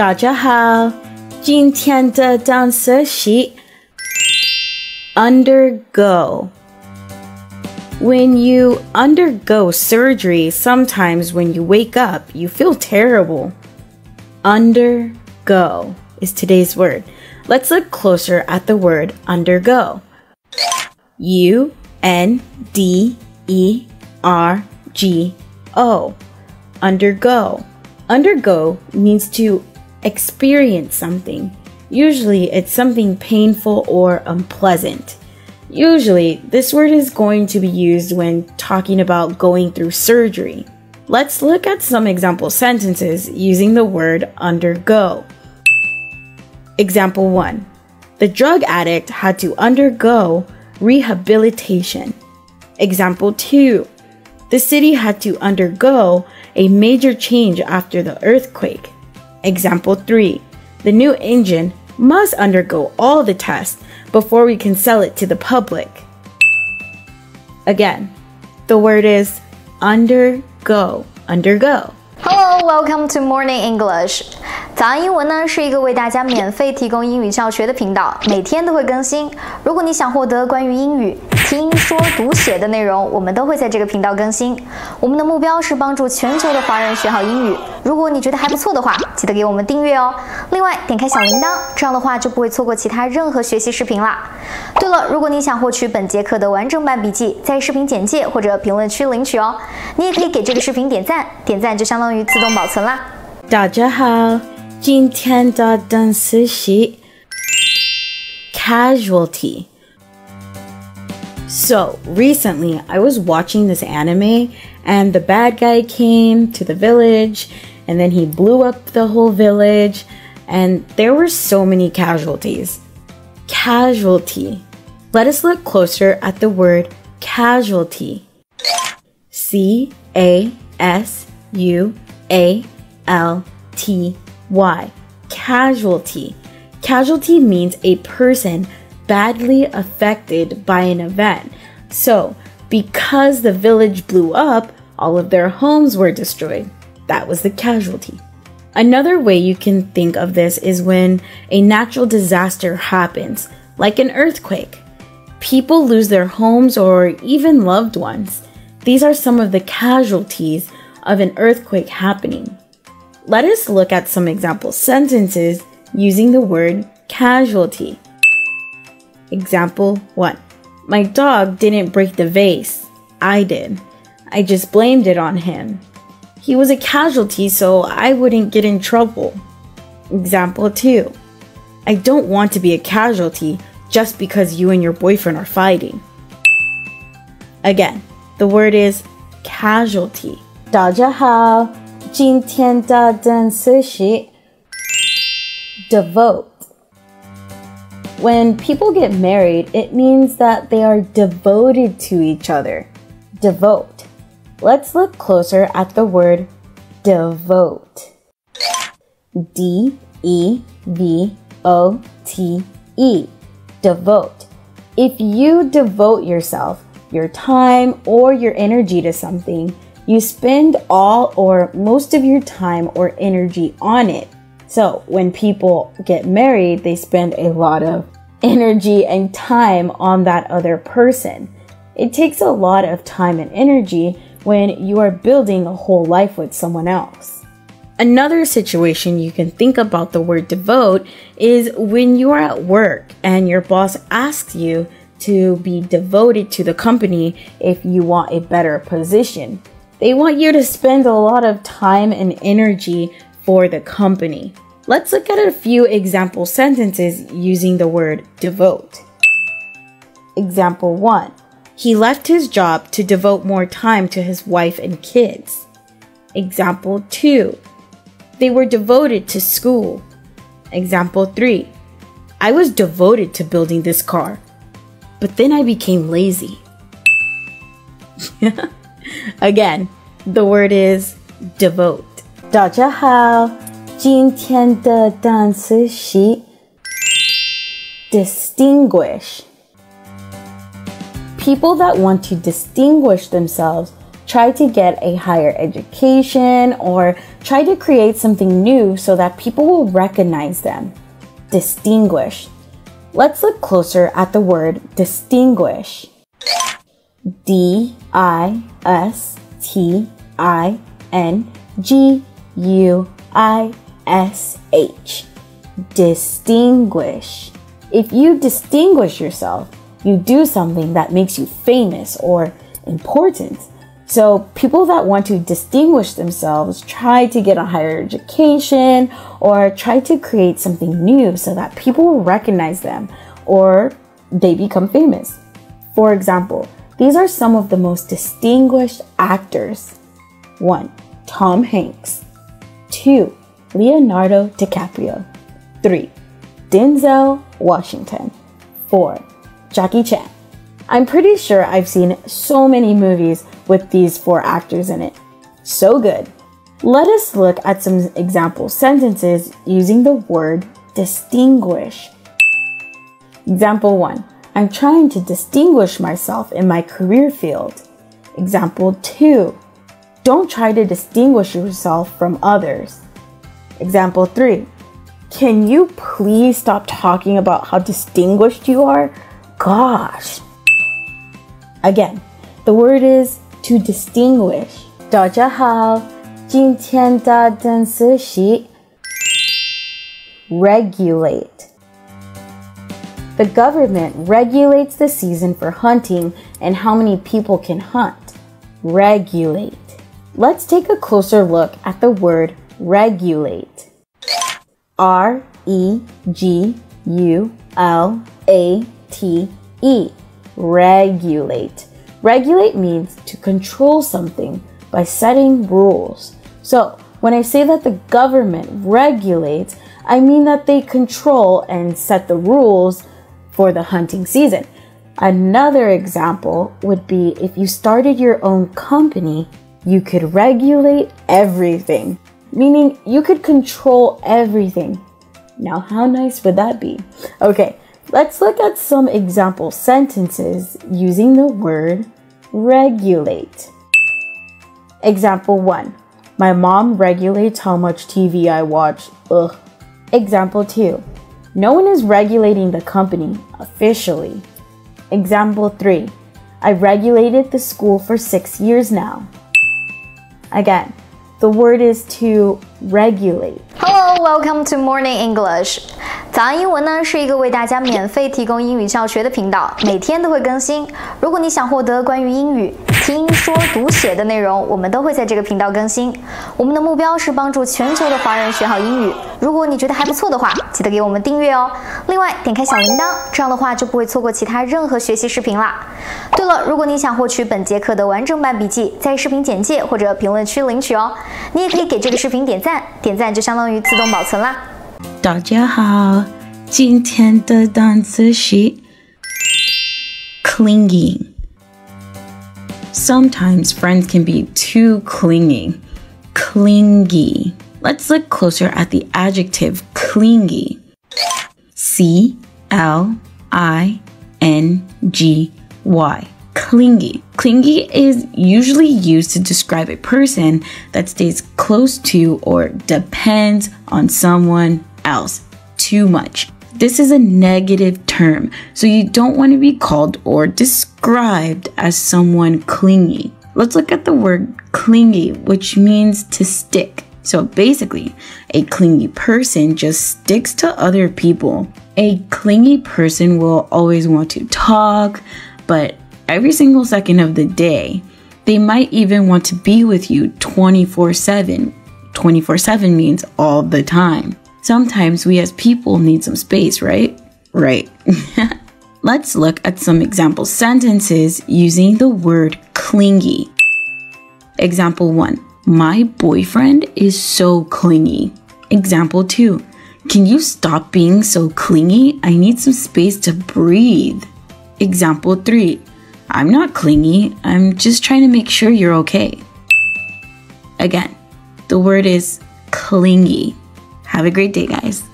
大家好，今天的单词是 undergo. When you undergo surgery, sometimes when you wake up, you feel terrible. Undergo is today's word. Let's look closer at the word undergo. U-N-D-E-R-G-O. Undergo. Undergo means to experience something. Usually, it's something painful or unpleasant. Usually, this word is going to be used when talking about going through surgery. Let's look at some example sentences using the word undergo. Example 1. The drug addict had to undergo rehabilitation. Example 2. The city had to undergo a major change after the earthquake. Example 3. The new engine must undergo all the tests before we can sell it to the public. Again, the word is undergo. Undergo. Hello, welcome to Morning English. 早安英文呢是一个为大家免费提供英语教学的频道，每天都会更新。如果你想获得关于英语听说读写的内容，我们都会在这个频道更新。我们的目标是帮助全球的华人学好英语。如果你觉得还不错的话，记得给我们订阅哦。另外，点开小铃铛，这样的话就不会错过其他任何学习视频啦。对了，如果你想获取本节课的完整版笔记，在视频简介或者评论区领取哦。你也可以给这个视频点赞，点赞就相当于自动保存啦。大家好，今天的单词是 casualty. So, recently, I was watching this anime, and the bad guy came to the village, and then he blew up the whole village, and there were so many casualties. Casualty. Let us look closer at the word casualty. C-A-S-U-A-L-T-Y. Casualty. Casualty means a person badly affected by an event. So, because the village blew up, all of their homes were destroyed. That was the casualty. Another way you can think of this is when a natural disaster happens, like an earthquake. People lose their homes or even loved ones. These are some of the casualties of an earthquake happening. Let us look at some example sentences using the word casualty. Example 1. My dog didn't break the vase. I did. I just blamed it on him. He was a casualty, so I wouldn't get in trouble. Example 2. I don't want to be a casualty just because you and your boyfriend are fighting. Again, the word is casualty. 大家好，今天的单词是 devote. When people get married, it means that they are devoted to each other. Devote. Let's look closer at the word devote. D-E-V-O-T-E. Devote. If you devote yourself, your time, or your energy to something, you spend all or most of your time or energy on it. So when people get married, they spend a lot of energy and time on that other person. It takes a lot of time and energy when you are building a whole life with someone else. Another situation you can think about the word devote is when you are at work and your boss asks you to be devoted to the company if you want a better position. They want you to spend a lot of time and energy for the company. Let's look at a few example sentences using the word devote. Example 1. He left his job to devote more time to his wife and kids. Example 2. They were devoted to school. Example 3. I was devoted to building this car, but then I became lazy. Again, the word is devote. 大家好，今天的单词是 distinguish. People that want to distinguish themselves try to get a higher education or try to create something new so that people will recognize them. Distinguish. Let's look closer at the word distinguish. D-I-S-T-I-N-G-U-I-S-H. Distinguish. If you distinguish yourself, you do something that makes you famous or important. So people that want to distinguish themselves try to get a higher education or try to create something new so that people will recognize them or they become famous. For example, these are some of the most distinguished actors. 1. Tom Hanks. 2. Leonardo DiCaprio. 3. Denzel Washington. 4. Jackie Chan. I'm pretty sure I've seen so many movies with these 4 actors in it. So good. Let us look at some example sentences using the word distinguish. Example 1. I'm trying to distinguish myself in my career field. Example 2. Don't try to distinguish yourself from others. Example 3. Can you please stop talking about how distinguished you are? Gosh. Again, the word is to distinguish. 大家好，今天的单词是 regulate. The government regulates the season for hunting and how many people can hunt. Regulate. Let's take a closer look at the word regulate. R-E-G-U-L-A-T-E. Regulate. Regulate means to control something by setting rules. So, when I say that the government regulates, I mean that they control and set the rules for the hunting season. Another example would be if you started your own company, you could regulate everything, meaning you could control everything. Now, how nice would that be? Okay, let's look at some example sentences using the word regulate. Example 1. My mom regulates how much TV I watch. Ugh. Example 2. No one is regulating the company officially. Example 3. I've regulated the school for 6 years now. Again, the word is to regulate. Hello, welcome to Morning English. 早安英文呢是一个为大家免费提供英语教学的频道，每天都会更新。如果你想获得关于英语听说读写的内容，我们都会在这个频道更新。我们的目标是帮助全球的华人学好英语。如果你觉得还不错的话，记得给我们订阅哦。另外，点开小铃铛，这样的话就不会错过其他任何学习视频啦。对了，如果你想获取本节课的完整版笔记，在视频简介或者评论区领取哦。你也可以给这个视频点赞，点赞就相当于自动保存啦。大家好，今天的单词是 clinging. Sometimes friends can be too clingy. Clingy. Let's look closer at the adjective clingy. C-L-I-N-G-Y. Clingy. Clingy is usually used to describe a person that stays close to or depends on someone else too much. This is a negative term, so you don't want to be called or described as someone clingy. Let's look at the word clingy, which means to stick. So basically, a clingy person just sticks to other people. A clingy person will always want to talk, but every single second of the day, they might even want to be with you 24/7. 24/7 means all the time. Sometimes we as people need some space, right? Right. Let's look at some example sentences using the word clingy. Example 1. My boyfriend is so clingy. Example 2. Can you stop being so clingy? I need some space to breathe. Example 3. I'm not clingy. I'm just trying to make sure you're okay. Again, the word is clingy. Have a great day, guys.